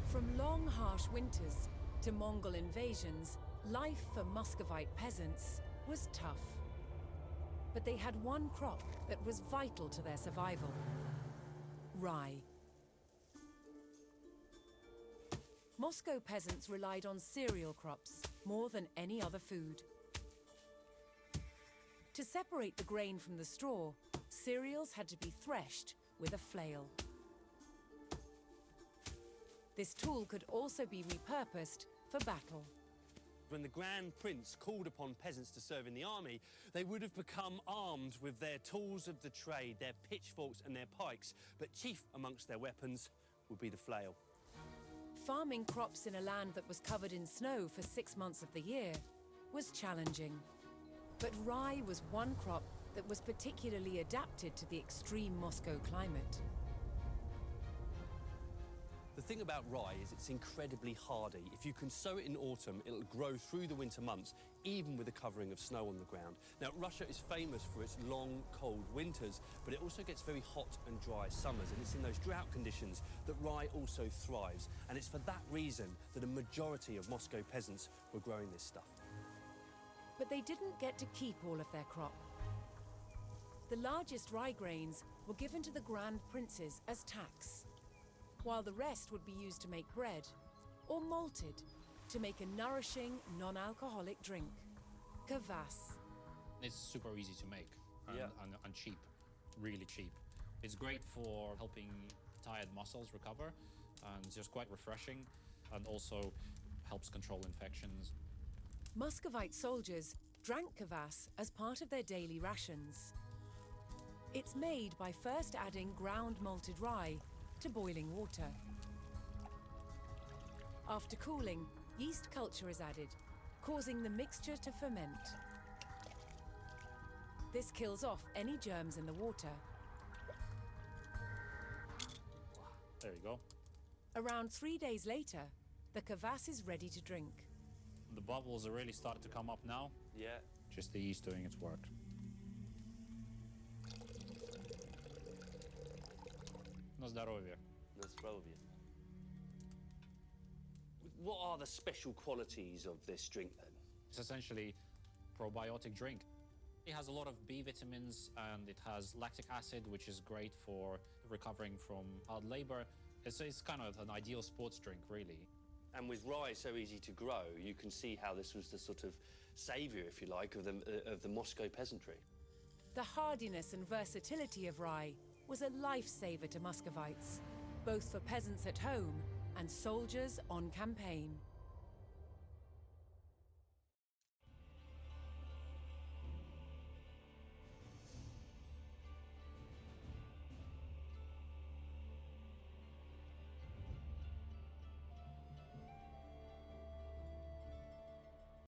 From long, harsh winters to Mongol invasions, life for Muscovite peasants was tough. But they had one crop that was vital to their survival: rye. Moscow peasants relied on cereal crops more than any other food. To separate the grain from the straw, cereals had to be threshed with a flail. This tool could also be repurposed for battle. When the Grand Prince called upon peasants to serve in the army, they would have become armed with their tools of the trade, their pitchforks and their pikes, but chief amongst their weapons would be the flail. Farming crops in a land that was covered in snow for 6 months of the year was challenging. But rye was one crop that was particularly adapted to the extreme Moscow climate. The thing about rye is it's incredibly hardy. If you can sow it in autumn, it'll grow through the winter months, even with a covering of snow on the ground. Now, Russia is famous for its long, cold winters, but it also gets very hot and dry summers, and it's in those drought conditions that rye also thrives. And it's for that reason that a majority of Moscow peasants were growing this stuff. But they didn't get to keep all of their crop. The largest rye grains were given to the Grand Princes as tax, while the rest would be used to make bread or malted to make a nourishing, non-alcoholic drink, Kvass. It's super easy to make and cheap, really cheap. It's great for helping tired muscles recover, and it's just quite refreshing, and also helps control infections. Muscovite soldiers drank Kvass as part of their daily rations. It's made by first adding ground malted rye to boiling water. After cooling, yeast culture is added, causing the mixture to ferment. This kills off any germs in the water. There you go. Around 3 days later, the Kvass is ready to drink. The bubbles are really starting to come up now. Yeah. Just the yeast doing its work. Na zdrowie. Na zdrowie. What are the special qualities of this drink, then? It's essentially a probiotic drink. It has a lot of B vitamins, and it has lactic acid, which is great for recovering from hard labor. It's kind of an ideal sports drink, really. And with rye so easy to grow, you can see how this was the sort of saviour, if you like, of the Moscow peasantry. The hardiness and versatility of rye was a lifesaver to Muscovites, both for peasants at home and soldiers on campaign.